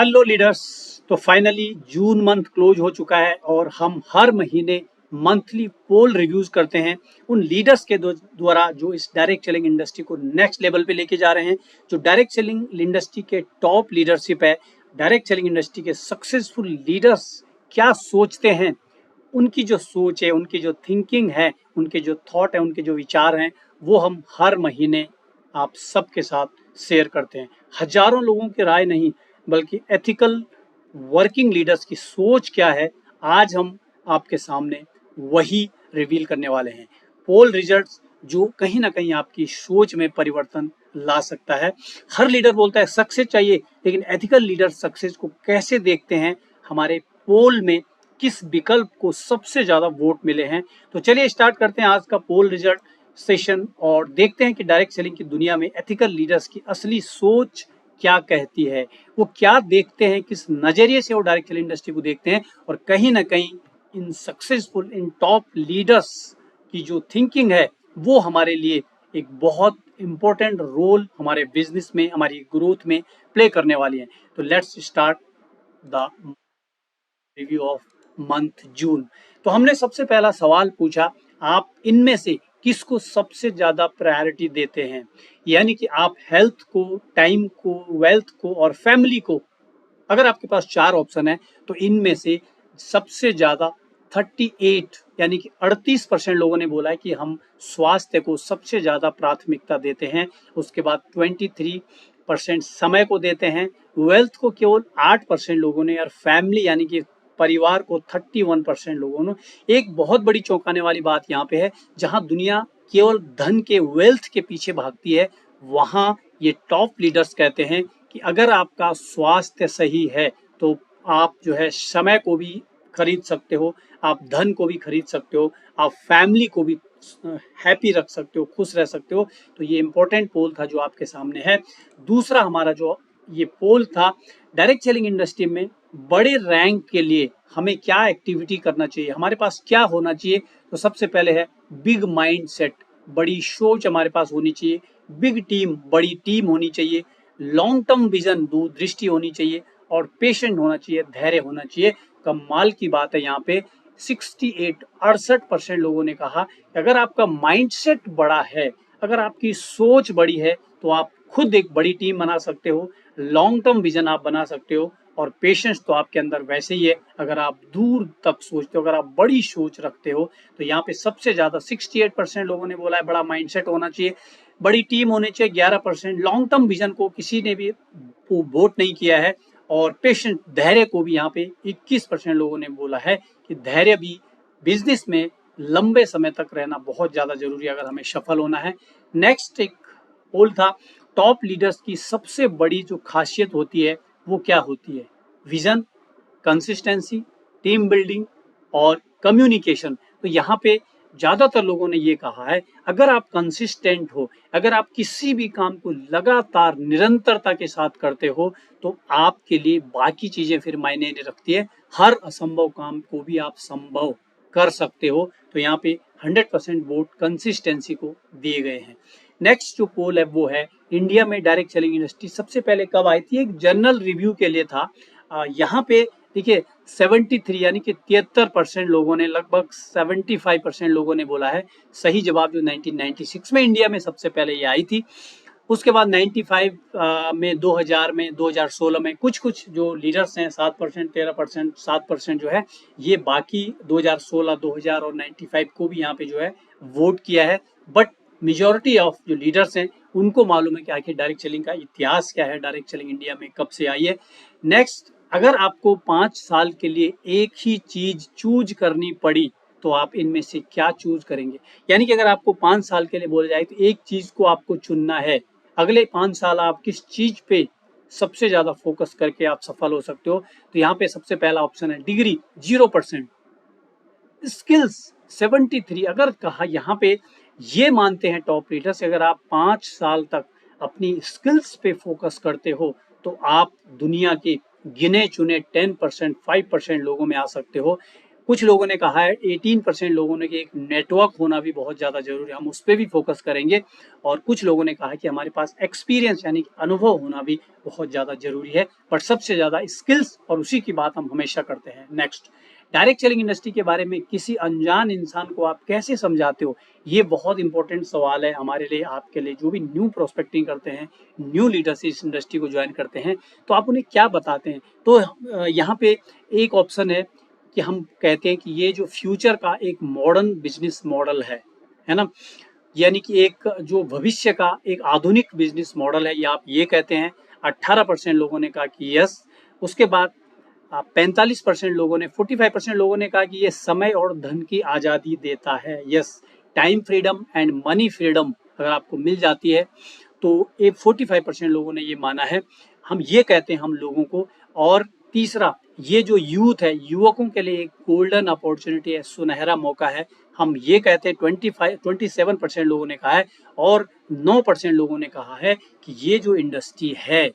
Hello leaders. तो finally June month close हो चुका है और हम हर महीने मंथली पोल रिव्यूज करते हैं उन लीडर्स के द्वारा जो इस डायरेक्ट सेलिंग इंडस्ट्री को नेक्स्ट लेवल पे लेके जा रहे हैं। जो डायरेक्ट सेलिंग इंडस्ट्री के टॉप लीडरशिप है, डायरेक्ट सेलिंग इंडस्ट्री के सक्सेसफुल लीडर्स क्या सोचते हैं, उनकी जो सोच है, उनकी जो थिंकिंग है, उनके जो थॉट है, उनके जो विचार हैं, वो हम हर महीने आप सबके साथ शेयर करते हैं। हजारों लोगों की राय नहीं, बल्कि एथिकल वर्किंग लीडर्स की सोच क्या है, आज हम आपके सामने वही रिवील करने वाले हैं। पोल रिजल्ट्स जो कहीं ना कहीं आपकी सोच में परिवर्तन ला सकता है। हर लीडर बोलता है सक्सेस चाहिए, लेकिन एथिकल लीडर सक्सेस को कैसे देखते हैं, हमारे पोल में किस विकल्प को सबसे ज्यादा वोट मिले हैं। तो चलिए स्टार्ट करते हैं आज का पोल रिजल्ट सेशन और देखते हैं कि डायरेक्ट सेलिंग की दुनिया में एथिकल लीडर्स की असली सोच क्या कहती है, वो क्या देखते हैं, किस नजरिए से वो डायरेक्ट सेलिंग इंडस्ट्री को देखते हैं। और कहीं ना कहीं इन सक्सेसफुल, इन टॉप लीडर्स की जो थिंकिंग है, वो हमारे लिए एक बहुत इंपॉर्टेंट रोल हमारे बिजनेस में, हमारी ग्रोथ में प्ले करने वाली है। तो let's start the review of month June. तो हमने सबसे पहला सवाल पूछा, आप इनमें से किसको सबसे ज्यादा प्रायोरिटी देते हैं। यानी कि आप हेल्थ को, टाइम को, वेल्थ को और फैमिली को, अगर आपके पास चार ऑप्शन है तो इनमें से सबसे ज्यादा 38 यानी कि 38% लोगों ने बोला है कि हम स्वास्थ्य को सबसे ज्यादा प्राथमिकता देते हैं। उसके बाद 23% समय को देते हैं। वेल्थ को केवल 8% लोगों ने, और फैमिली यानी कि परिवार को 31% लोगों ने। एक बहुत बड़ी चौंकाने वाली बात यहाँ पे है, जहां दुनिया केवल धन के, वेल्थ के पीछे भागती है, वहां ये टॉप लीडर्स कहते हैं कि अगर आपका स्वास्थ्य सही है तो आप जो है समय को भी खरीद सकते हो, आप धन को भी खरीद सकते हो, आप फैमिली को भी हैप्पी रख सकते हो, खुश रह सकते हो। तो ये इंपॉर्टेंट पोल था जो आपके सामने है। दूसरा हमारा जो ये पोल था, डायरेक्ट सेलिंग इंडस्ट्री में बड़े रैंक के लिए हमें क्या एक्टिविटी करना चाहिए, हमारे पास क्या होना चाहिए। तो सबसे पहले है बिग माइंड सेट, बड़ी सोच हमारे पास होनी चाहिए। बिग टीम, बड़ी टीम होनी चाहिए। लॉन्ग टर्म विजन, दूरदृष्टि होनी चाहिए। और पेशेंट होना चाहिए, धैर्य होना चाहिए। कमाल की बात है यहाँ पे 68% लोगों ने कहा कि अगर आपका माइंडसेट बड़ा है, अगर आपकी सोच बड़ी है, तो आप खुद एक बड़ी टीम बना सकते हो, लॉन्ग टर्म विजन आप बना सकते हो। और पेशेंस तो आपके अंदर वैसे ही है, अगर आप दूर तक सोचते हो, अगर आप बड़ी सोच रखते हो। तो यहाँ पे सबसे ज्यादा 68% लोगों ने बोला है बड़ा माइंडसेट होना चाहिए, बड़ी टीम होनी चाहिए 11%, लॉन्ग टर्म विजन को किसी ने भी वोट नहीं किया है। और पेशेंट, धैर्य को भी यहाँ पे 21% लोगों ने बोला है कि धैर्य भी बिजनेस में लंबे समय तक रहना बहुत ज्यादा जरूरी है अगर हमें सफल होना है। नेक्स्ट एक पोल था, टॉप लीडर्स की सबसे बड़ी जो खासियत होती है वो क्या होती है। विजन, कंसिस्टेंसी, टीम बिल्डिंग और कम्युनिकेशन। तो यहाँ पे ज्यादातर लोगों ने ये कहा है, अगर आप कंसिस्टेंट हो, अगर आप किसी भी काम को लगातार निरंतरता के साथ करते हो, तो आपके लिए बाकी चीजें फिर मायने नहीं रखती है। हर असंभव काम को भी आप संभव कर सकते हो। तो यहाँ पे 100% वोट कंसिस्टेंसी को दिए गए हैं। नेक्स्ट जो पोल है वो है, इंडिया में डायरेक्ट सेलिंग इंडस्ट्री सबसे पहले कब आई थी, एक जनरल रिव्यू के लिए था। यहाँ पे देखिए 73 यानी कि 73% लोगों ने, लगभग 75% लोगों ने बोला है सही जवाब जो 1996 में इंडिया में सबसे पहले ये आई थी। उसके बाद 95 में, 2000 में, 2016 में कुछ कुछ जो लीडर्स हैं 7%, 13%, 7% जो है, ये बाकी 2016, 2000 और 95 को भी यहाँ पे जो है वोट किया है। बट मेजोरिटी ऑफ जो लीडर्स हैं उनको मालूम है कि आखिर डायरेक्ट सेलिंग का इतिहास क्या है, डायरेक्ट सेलिंग इंडिया में कब से आई है। नेक्स्ट, अगर आपको 5 साल के लिए एक ही चीज चूज करनी पड़ी तो आप इनमें से क्या चूज करेंगे। यानी कि अगर आपको 5 साल के लिए बोला जाए तो एक चीज को आपको चुनना है, अगले 5 साल आप किस चीज पे सबसे ज्यादा फोकस करके आप सफल हो सकते हो। तो यहाँ पे सबसे पहला ऑप्शन है डिग्री, 0%। स्किल्स 73। अगर कहा यहाँ पे ये मानते हैं टॉप लीडर्स, अगर आप 5 साल तक अपनी स्किल्स पे फोकस करते हो तो आप दुनिया के गिने चुने 10%, 5% लोगों में आ सकते हो। कुछ लोगों ने कहा है 18% लोगों ने कि एक नेटवर्क होना भी बहुत ज़्यादा जरूरी है, हम उस पर भी फोकस करेंगे। और कुछ लोगों ने कहा कि हमारे पास एक्सपीरियंस यानी कि अनुभव होना भी बहुत ज़्यादा जरूरी है, पर सबसे ज़्यादा स्किल्स, और उसी की बात हम हमेशा करते हैं। नेक्स्ट, डायरेक्ट सेलिंग इंडस्ट्री के बारे में किसी अनजान इंसान को आप कैसे समझाते हो? ये बहुत इंपॉर्टेंट सवाल है हमारे लिए, आपके लिए, जो भी न्यू प्रोस्पेक्टिंग करते हैं, न्यू लीडर्स इस इंडस्ट्री को ज्वाइन करते हैं, तो आप उन्हें क्या बताते हैं? तो यहाँ पे एक ऑप्शन है कि हम कहते हैं कि ये जो फ्यूचर का एक मॉडर्न बिजनेस मॉडल है ना, यानी कि एक जो भविष्य का एक आधुनिक बिजनेस मॉडल है, ये आप ये कहते हैं। 18% लोगों ने कहा कि यस। उसके बाद 45% लोगों ने, 45% लोगों ने कहा कि ये समय और धन की आज़ादी देता है, yes. Time freedom and money freedom अगर आपको मिल जाती है तो ये 45% लोगों ने ये माना है, हम ये कहते हैं हम लोगों को। और तीसरा, ये जो यूथ है, युवकों के लिए एक गोल्डन अपॉर्चुनिटी है, सुनहरा मौका है, हम ये कहते हैं। 27% लोगों ने कहा है। और 9% लोगों ने कहा है कि ये जो इंडस्ट्री है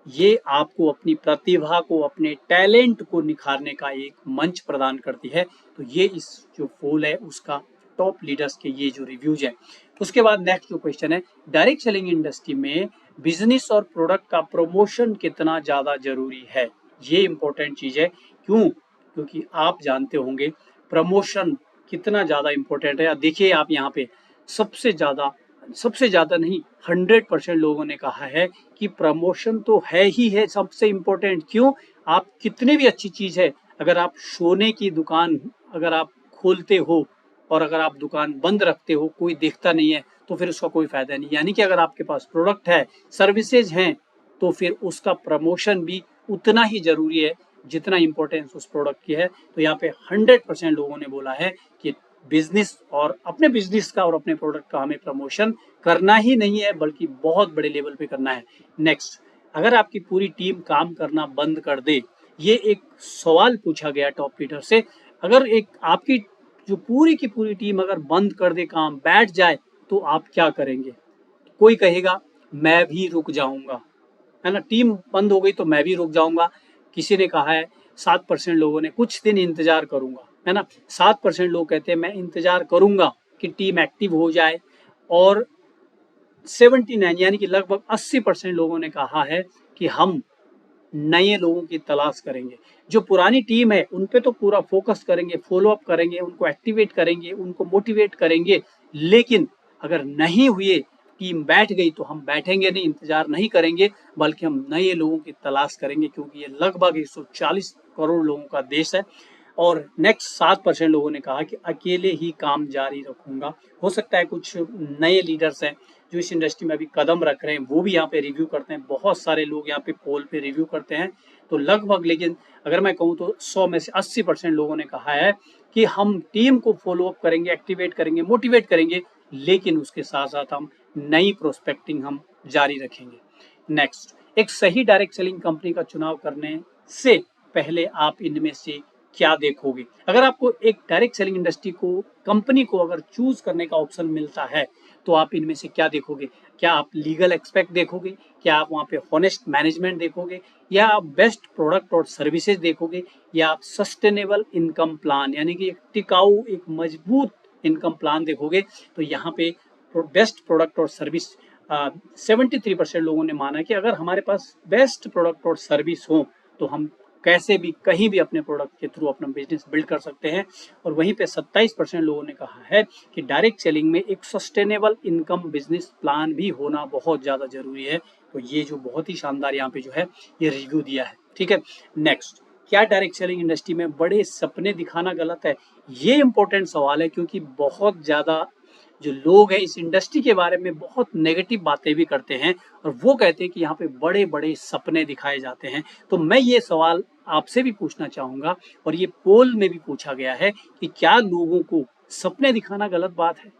ये आपको अपनी प्रतिभा को, अपने टैलेंट को निखारने का एक मंच प्रदान करती है। तो ये इस जो पोल है उसका टॉप लीडर्स के ये जो रिव्यूज है। उसके बाद नेक्स्ट जो क्वेश्चन है, डायरेक्ट सेलिंग इंडस्ट्री में बिजनेस और प्रोडक्ट का प्रमोशन कितना ज्यादा जरूरी है? ये इंपॉर्टेंट चीज है। क्यों? क्योंकि आप जानते होंगे प्रमोशन कितना ज्यादा इंपॉर्टेंट है। देखिए आप यहाँ पे सबसे ज्यादा नहीं, 100% लोगों ने कहा है कि प्रमोशन तो है ही है सबसे इम्पोर्टेंट। क्यों? आप कितनी भी अच्छी चीज है, अगर आप सोने की दुकान अगर आप खोलते हो और अगर आप दुकान बंद रखते हो, कोई देखता नहीं है, तो फिर उसका कोई फायदा नहीं। यानी कि अगर आपके पास प्रोडक्ट है, सर्विसेज हैं, तो फिर उसका प्रमोशन भी उतना ही जरूरी है जितना इंपॉर्टेंस उस प्रोडक्ट की है। तो यहाँ पे 100% लोगों ने बोला है कि बिजनेस और अपने बिजनेस का और अपने प्रोडक्ट का हमें प्रमोशन करना ही नहीं है, बल्कि बहुत बड़े लेवल पे करना है। नेक्स्ट, अगर आपकी पूरी टीम काम करना बंद कर दे, ये एक सवाल पूछा गया टॉप लीडर से, अगर एक आपकी जो पूरी की पूरी टीम अगर बंद कर दे, काम बैठ जाए, तो आप क्या करेंगे? कोई कहेगा मैं भी रुक जाऊंगा, है ना, टीम बंद हो गई तो मैं भी रुक जाऊंगा। किसी ने कहा है 7% लोगों ने कुछ दिन इंतजार करूंगा, है ना। 7% लोग कहते हैं मैं इंतजार करूंगा कि टीम एक्टिव हो जाए। और 79 यानी कि लगभग 80% लोगों ने कहा है कि हम नए लोगों की तलाश करेंगे। जो पुरानी टीम है उन पे तो पूरा फोकस करेंगे, फॉलो अप करेंगे, उनको एक्टिवेट करेंगे, उनको मोटिवेट करेंगे। लेकिन अगर नहीं हुए, टीम बैठ गई, तो हम बैठेंगे नहीं, इंतजार नहीं करेंगे, बल्कि हम नए लोगों की तलाश करेंगे, क्योंकि ये लगभग 140 करोड़ लोगों का देश है। और नेक्स्ट 7% लोगों ने कहा कि अकेले ही काम जारी रखूंगा। हो सकता है कुछ नए लीडर्स हैं जो इस इंडस्ट्री में अभी कदम रख रहे हैं, वो भी यहाँ पे रिव्यू करते हैं। बहुत सारे लोग यहाँ पे पोल पे रिव्यू करते हैं। तो लगभग, लेकिन अगर मैं कहूँ तो 100 में से 80% लोगों ने कहा है कि हम टीम को फॉलो अप करेंगे, एक्टिवेट करेंगे, मोटिवेट करेंगे, लेकिन उसके साथ साथ हम नई प्रोस्पेक्टिंग हम जारी रखेंगे। नेक्स्ट, एक सही डायरेक्ट सेलिंग कंपनी का चुनाव करने से पहले आप इनमें से क्या देखोगे? अगर आपको एक डायरेक्ट सेलिंग इंडस्ट्री को, कंपनी को अगर चूज करने का ऑप्शन मिलता है, तो आप इनमें से क्या देखोगे? क्या आप लीगल एक्सपेक्ट देखोगे? क्या आप वहाँ पे हॉनेस्ट मैनेजमेंट देखोगे? या आप बेस्ट प्रोडक्ट और सर्विसेज देखोगे? या आप सस्टेनेबल इनकम प्लान यानी कि एक टिकाऊ, एक मजबूत इनकम प्लान देखोगे? तो यहाँ पे बेस्ट प्रोडक्ट और सर्विस, 73% लोगों ने माना कि अगर हमारे पास बेस्ट प्रोडक्ट और सर्विस हो तो हम कैसे भी, कहीं भी अपने प्रोडक्ट के थ्रू अपना बिजनेस बिल्ड कर सकते हैं। और वहीं पे 27% लोगों ने कहा है कि डायरेक्ट सेलिंग में एक सस्टेनेबल इनकम बिजनेस प्लान भी होना बहुत ज़्यादा जरूरी है। तो ये जो बहुत ही शानदार यहाँ पे जो है ये रिव्यू दिया है, ठीक है। नेक्स्ट, क्या डायरेक्ट सेलिंग इंडस्ट्री में बड़े सपने दिखाना गलत है? ये इंपॉर्टेंट सवाल है, क्योंकि बहुत ज़्यादा जो लोग हैं इस इंडस्ट्री के बारे में बहुत नेगेटिव बातें भी करते हैं, और वो कहते हैं कि यहाँ पे बड़े बड़े सपने दिखाए जाते हैं। तो मैं ये सवाल आपसे भी पूछना चाहूंगा, और ये पोल में भी पूछा गया है कि क्या लोगों को सपने दिखाना गलत बात है?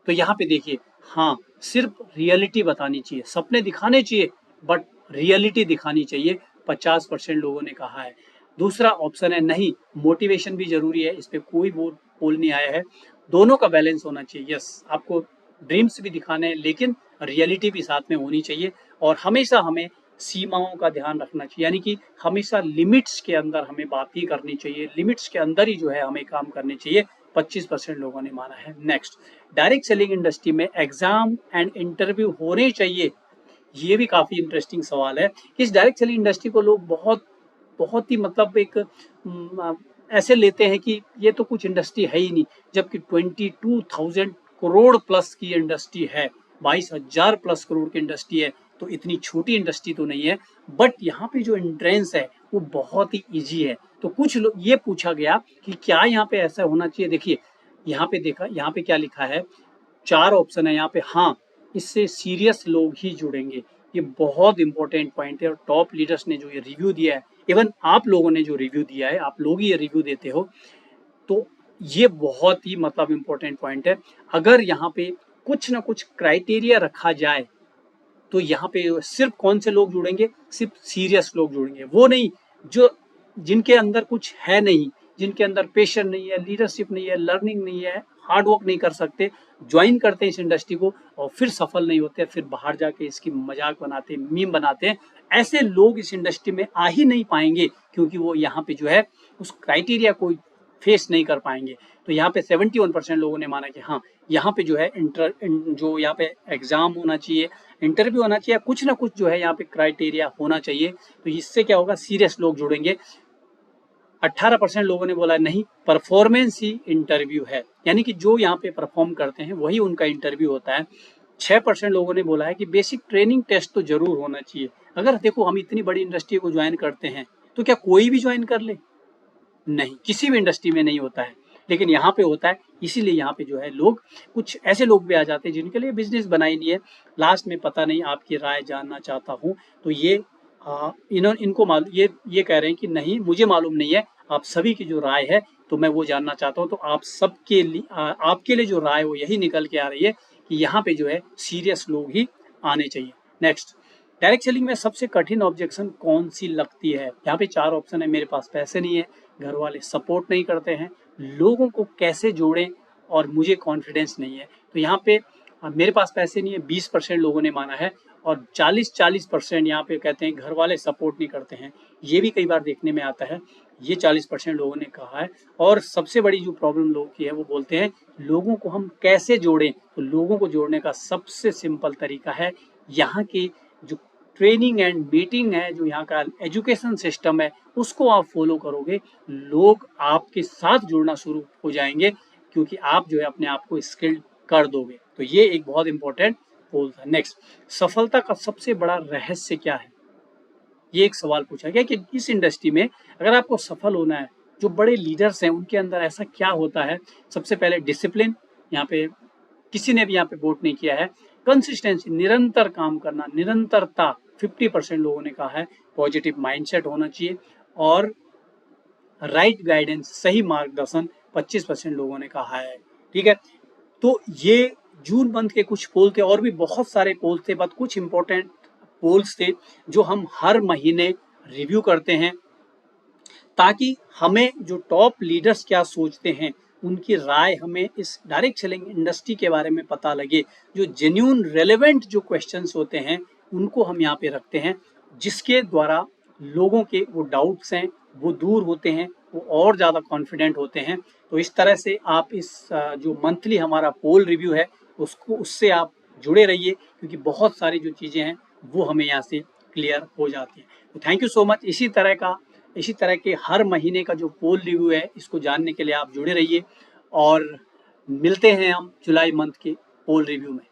तो यहाँ पे देखिए, हाँ, सिर्फ रियलिटी बतानी चाहिए, सपने दिखाने चाहिए बट रियलिटी दिखानी चाहिए, 50% लोगों ने कहा है। दूसरा ऑप्शन है नहीं, मोटिवेशन भी जरूरी है, इस पे कोई वो पोल नहीं आया है। दोनों का बैलेंस होना चाहिए। यस, आपको ड्रीम्स भी दिखाने हैं, लेकिन रियलिटी भी साथ में होनी चाहिए। और हमेशा हमें सीमाओं का ध्यान रखना चाहिए, यानी कि हमेशा लिमिट्स के अंदर हमें बात ही करनी चाहिए, लिमिट्स के अंदर ही जो है हमें काम करने चाहिए। 25% लोगों ने माना है। नेक्स्ट, डायरेक्ट सेलिंग इंडस्ट्री में एग्जाम एंड इंटरव्यू होने चाहिए। ये भी काफी इंटरेस्टिंग सवाल है। इस डायरेक्ट सेलिंग इंडस्ट्री को लोग बहुत बहुत ही मतलब एक ऐसे लेते हैं कि ये तो कुछ इंडस्ट्री है ही नहीं, जबकि 22,000 करोड़ प्लस की इंडस्ट्री है, 22,000 प्लस करोड़ की इंडस्ट्री है, तो इतनी छोटी इंडस्ट्री तो नहीं है। बट यहाँ पे जो एंट्रेंस है वो बहुत ही इजी है। तो कुछ लोग ये पूछा गया कि क्या यहाँ पे ऐसा होना चाहिए। देखिए यहाँ पे देखा, यहाँ पे क्या लिखा है, 4 ऑप्शन है यहाँ पे। हाँ, इससे सीरियस लोग ही जुड़ेंगे। ये बहुत इंपॉर्टेंट पॉइंट है और टॉप लीडर्स ने जो ये रिव्यू दिया है, इवन आप लोगों ने जो रिव्यू दिया है, आप लोग ही ये रिव्यू देते हो, तो ये बहुत ही मतलब इंपॉर्टेंट पॉइंट है। अगर यहाँ पे कुछ ना कुछ क्राइटेरिया रखा जाए तो यहाँ पे सिर्फ कौन से लोग जुड़ेंगे, सिर्फ सीरियस लोग जुड़ेंगे। वो नहीं जो जिनके अंदर कुछ है नहीं, जिनके अंदर पेशन नहीं है, लीडरशिप नहीं है, लर्निंग नहीं है, हार्ड वर्क नहीं कर सकते, ज्वाइन करते हैं इस इंडस्ट्री को और फिर सफल नहीं होते, फिर बाहर जाके इसकी मजाक बनाते हैं, मीम बनाते हैं। ऐसे लोग इस इंडस्ट्री में आ ही नहीं पाएंगे, क्योंकि वो यहाँ पे जो है उस क्राइटेरिया को फेस नहीं कर पाएंगे। तो यहाँ पे 71% लोगों ने माना कि हाँ, यहाँ पे जो है जो यहाँ पे एग्जाम होना चाहिए, इंटरव्यू होना चाहिए, कुछ ना कुछ जो है यहाँ पे क्राइटेरिया होना चाहिए। तो इससे क्या होगा, सीरियस लोग जुड़ेंगे। 18% लोगों ने बोला नहीं, परफॉर्मेंस ही इंटरव्यू है, यानी कि जो यहाँ पे परफॉर्म करते हैं वही उनका इंटरव्यू होता है। 6% लोगों ने बोला है कि बेसिक ट्रेनिंग टेस्ट तो जरूर होना चाहिए। अगर देखो हम इतनी बड़ी इंडस्ट्री को ज्वाइन करते हैं तो क्या कोई भी ज्वाइन कर ले? नहीं, किसी भी इंडस्ट्री में नहीं होता है, लेकिन यहाँ पे होता है। इसीलिए यहाँ पे जो है लोग, कुछ ऐसे लोग भी आ जाते हैं जिनके लिए बिजनेस बनाई नहीं है। लास्ट में पता नहीं, आपकी राय जानना चाहता हूँ। तो ये इनको मालूम, ये कह रहे हैं कि नहीं मुझे मालूम नहीं है, आप सभी की जो राय है तो मैं वो जानना चाहता हूँ। तो आप सबके लिए, आपके लिए जो राय वो यही निकल के आ रही है कि यहाँ पे जो है सीरियस लोग ही आने चाहिए। नेक्स्ट, डायरेक्ट सेलिंग में सबसे कठिन ऑब्जेक्शन कौन सी लगती है? यहाँ पे 4 ऑप्शन है। मेरे पास पैसे नहीं है, घर वाले सपोर्ट नहीं करते हैं, लोगों को कैसे जोड़ें, और मुझे कॉन्फिडेंस नहीं है। तो यहाँ पे मेरे पास पैसे नहीं है 20% लोगों ने माना है, और 40% यहाँ पे कहते हैं घर वाले सपोर्ट नहीं करते हैं। ये भी कई बार देखने में आता है, ये 40% लोगों ने कहा है। और सबसे बड़ी जो प्रॉब्लम लोगों की है वो बोलते हैं लोगों को हम कैसे जोड़ें। तो लोगों को जोड़ने का सबसे सिंपल तरीका है, यहाँ की जो ट्रेनिंग एंड मीटिंग है, जो यहाँ का एजुकेशन सिस्टम है, उसको आप फॉलो करोगे, लोग आपके साथ जुड़ना शुरू हो जाएंगे, क्योंकि आप जो है अपने आप को स्किल्ड कर दोगे। तो ये एक बहुत इंपॉर्टेंट पोल था। नेक्स्ट, सफलता का सबसे बड़ा रहस्य क्या है? ये एक सवाल पूछा गया कि इस इंडस्ट्री में अगर आपको सफल होना है, जो बड़े लीडर्स हैं उनके अंदर ऐसा क्या होता है? सबसे पहले डिसिप्लिन, यहाँ पे किसी ने भी यहाँ पे वोट नहीं किया है। कंसिस्टेंसी, निरंतर काम करना, निरंतरता, 50% लोगों ने कहा है। पॉजिटिव माइंडसेट होना चाहिए, और राइट गाइडेंस, सही मार्गदर्शन, 25% लोगों ने कहा है। ठीक है, तो ये जून मंथ के कुछ पोल थे, और भी बहुत सारे पोल थे, बट कुछ इंपॉर्टेंट पोल्स थे जो हम हर महीने रिव्यू करते हैं, ताकि हमें जो टॉप लीडर्स क्या सोचते हैं, उनकी राय हमें इस डायरेक्ट सेलिंग इंडस्ट्री के बारे में पता लगे। जो जेन्यून रेलेवेंट जो क्वेश्चंस होते हैं उनको हम यहाँ पे रखते हैं, जिसके द्वारा लोगों के वो डाउट्स हैं वो दूर होते हैं, वो और ज़्यादा कॉन्फिडेंट होते हैं। तो इस तरह से आप इस जो मंथली हमारा पोल रिव्यू है उससे आप जुड़े रहिए, क्योंकि बहुत सारी जो चीज़ें हैं वो हमें यहाँ से क्लियर हो जाती हैं। तो थैंक यू सो मच। इसी तरह के हर महीने का जो पोल रिव्यू है, इसको जानने के लिए आप जुड़े रहिए, और मिलते हैं हम जुलाई मंथ के पोल रिव्यू में।